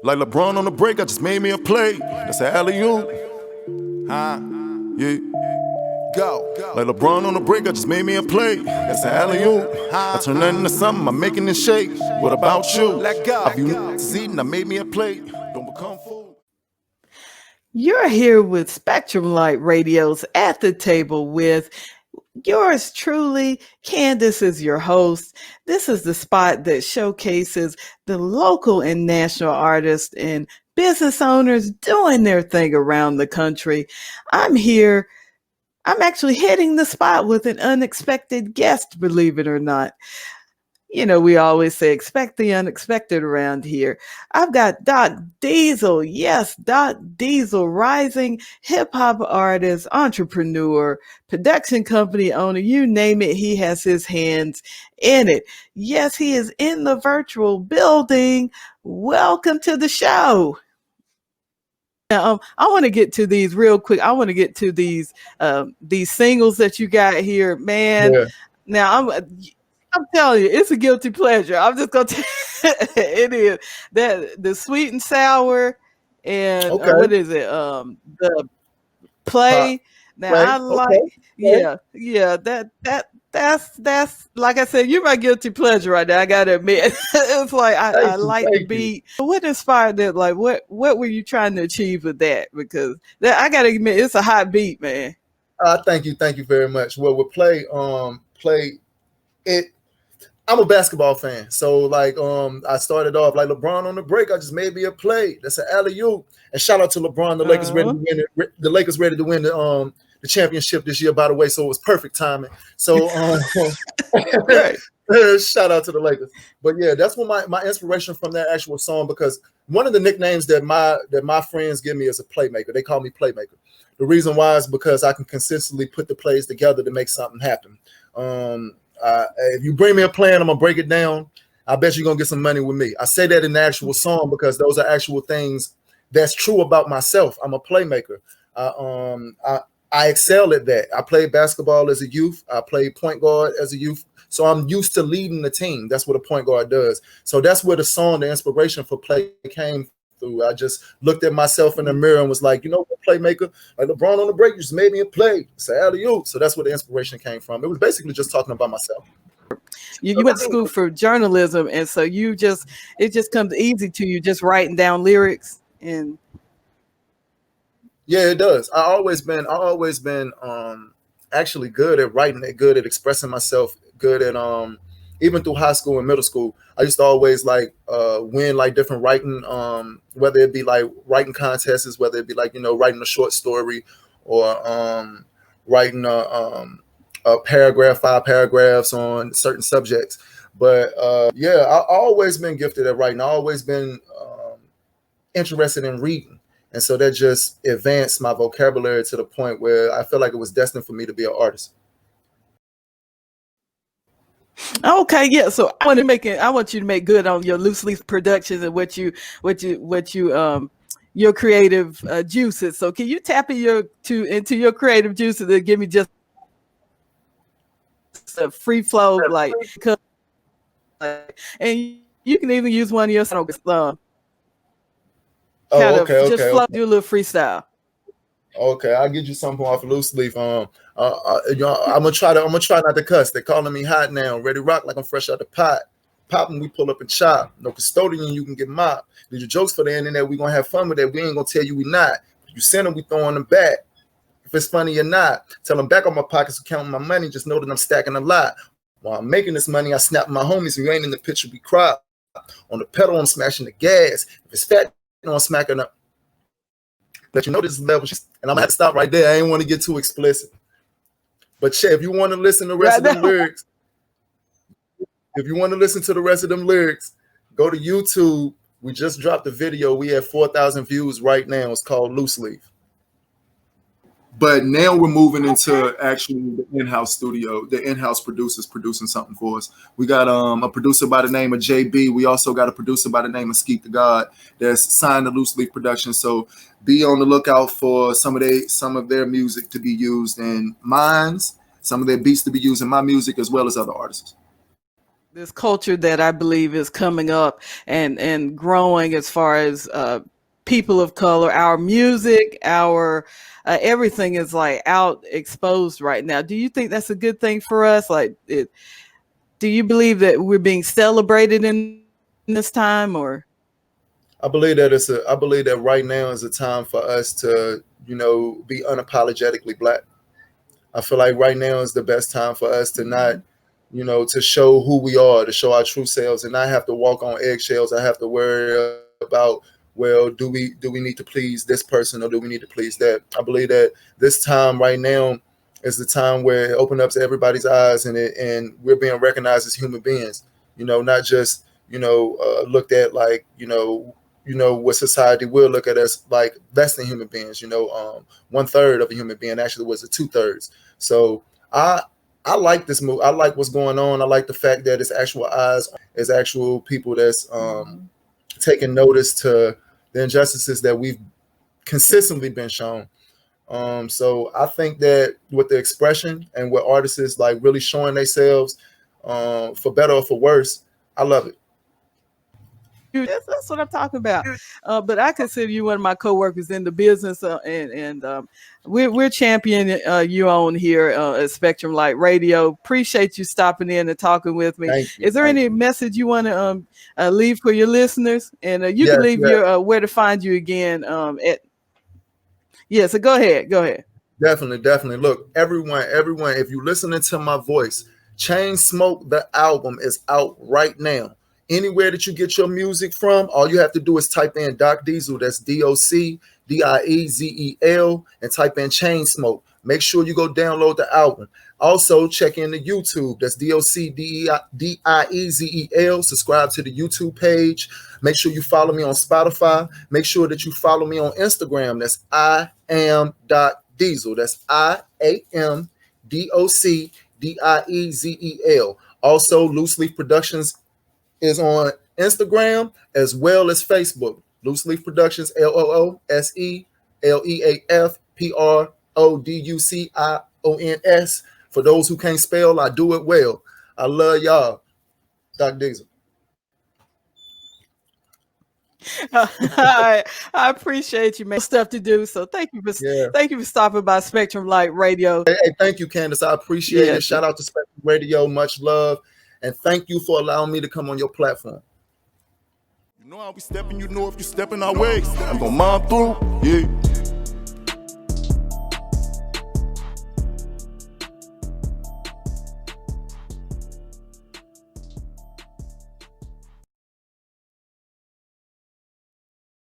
Like LeBron on the break, I just made me a play. That's an alley-oop. Huh? Yeah. Go. Like LeBron on the break, I just made me a play. That's an alley-oop. I turn nothing into something, I'm making it shake. What about you? Let go. I view eating, I made me a plate. Don't become fool. You're here with Spectrum Light Radio's At the Table with yours truly. Candace is your host. This is the spot that showcases the local and national artists and business owners doing their thing around the country. I'm here. I'm actually hitting the spot with an unexpected guest, believe it or not. You know, we always say expect the unexpected around here. I've got Doc Diezel. Yes, Doc Diezel, rising hip hop artist, entrepreneur, production company owner, you name it, he has his hands in it. Yes, he is in the virtual building. Welcome to the show. Now, I want to get to these real quick. I want to get to these singles that you got here, man. Yeah. Now, I'm telling you, it's a guilty pleasure. I'm just gonna tell you, it is that the sweet and sour and Okay. what is it? The play. Now Play. I like, Okay. yeah. That's like I said, you're my guilty pleasure right now. I gotta admit, it's like I like the beat. What inspired that? Like, what were you trying to achieve with that? Because I gotta admit, it's a hot beat, man. Thank you very much. Well, with play it. I'm a basketball fan, so like I started off like LeBron on the break. I just made me a play. That's an alley-oop. And shout out to LeBron. The Lakers ready to win it. The Lakers ready to win the championship this year, by the way. So it was perfect timing. So shout out to the Lakers. But yeah, that's what my inspiration from that actual song, because one of the nicknames that my friends give me is a playmaker. They call me playmaker. The reason why is because I can consistently put the plays together to make something happen. If you bring me a plan, I'm gonna break it down. I bet you're gonna get some money with me. I say that in the actual song because those are actual things that's true about myself. I'm a playmaker. I excel at that. I played basketball as a youth. I played point guard as a youth. So I'm used to leading the team. That's what a point guard does. So that's where the song, the inspiration for play came through. I just looked at myself in the mirror and was like, you know what, playmaker? Like LeBron on the break, you just made me a play. It's an alley-oop. So that's where the inspiration came from. It was basically just talking about myself. You went to school for journalism, and so it just comes easy to you, just writing down lyrics. And yeah, it does. I always been actually good at writing, good at expressing myself, good at even through high school and middle school. I used to always win like different writing, whether it be like writing contests, whether it be like, writing a short story or writing a paragraph, 5 paragraphs on certain subjects. But yeah, I always been gifted at writing. I always been interested in reading. And so that just advanced my vocabulary to the point where I feel like it was destined for me to be an artist. Okay, yeah. So I want you to make good on your loose leaf productions and what you your creative juices. So can you tap into your creative juices and give me just a free flow, and you can even use one of your songs. Flow, do a little freestyle. Okay, I'll get you something off loose leaf. I'm gonna try not to cuss. They're calling me hot now, ready to rock like I'm fresh out the pot. Popping, we pull up and chop. No custodian, you can get mopped. Did your jokes for the internet? We gonna have fun with that. We ain't gonna tell you we not. If you send them, we throwing them back. If it's funny or not, tell them back on my pockets, counting my money. Just know that I'm stacking a lot. While I'm making this money, I snap my homies. If you ain't in the picture, we cry. On the pedal, I'm smashing the gas. If it's fat, I'm smacking up. Let you know this level, and I'm gonna have to stop right there. I ain't want to get too explicit. But Che, if you want to listen to the rest of them lyrics, go to YouTube. We just dropped the video. We have 4,000 views right now. It's called Loose Leaf. But now we're moving into actually the in-house studio, the in-house producers producing something for us. We got a producer by the name of JB. We also got a producer by the name of Skeet the God that's signed to Loose Leaf Productions. So be on the lookout for some of their music to be used in mine's, some of their beats to be used in my music, as well as other artists. this culture that I believe is coming up and growing as far as people of color. Our music, our everything is like out exposed right now. Do you think that's a good thing for us? Do you believe that we're being celebrated in this time, or? I believe that I believe that right now is a time for us to, be unapologetically Black. I feel like right now is the best time for us to not, to show who we are, to show our true selves, and not have to walk on eggshells. I have to worry about, well, do we need to please this person or do we need to please that? I believe that this time right now is the time where it opens up to everybody's eyes, and we're being recognized as human beings. Not just looked at like what society will look at us like less than human beings. 1/3 of a human being actually was a 2/3. So I like this move. I like what's going on. I like the fact that it's actual eyes, it's actual people that's taking notice to the injustices that we've consistently been shown. So I think that with the expression and with artists is like really showing themselves, for better or for worse, I love it. That's what I'm talking about. But I consider you one of my coworkers in the business, and we're championing you on here at Spectrum Light Radio. Appreciate you stopping in and talking with me. Thank you. Is there any message you want to leave for your listeners? And you can leave your where to find you again. So go ahead. Definitely. Look, everyone, if you're listening to my voice, Chain Smoke, the album is out right now. Anywhere that you get your music from, all you have to do is type in Doc Diezel, that's DOC DIEZEL, and type in Chain Smoke. Make sure you go download the album. Also, check in the YouTube, that's DOC DIEZEL. Subscribe to the YouTube page. Make sure you follow me on Spotify. Make sure that you follow me on Instagram. That's I am Doc Diezel. That's IAM DOC DIEZEL. Also, Loose Leaf Productions is on Instagram as well as Facebook. Loose Leaf Productions, LOOSELEAFPRODUCIONS. For those who can't spell, I do it well. I love y'all. Doc Diezel. I appreciate you, man. Stuff to do, so thank you for stopping by Spectrum Light Radio. Hey, thank you, Candace. I appreciate it. Shout out to Spectrum Radio. Much love. And thank you for allowing me to come on your platform. You know how we stepping, if you stepping our way. I'm gonna mob through, yeah.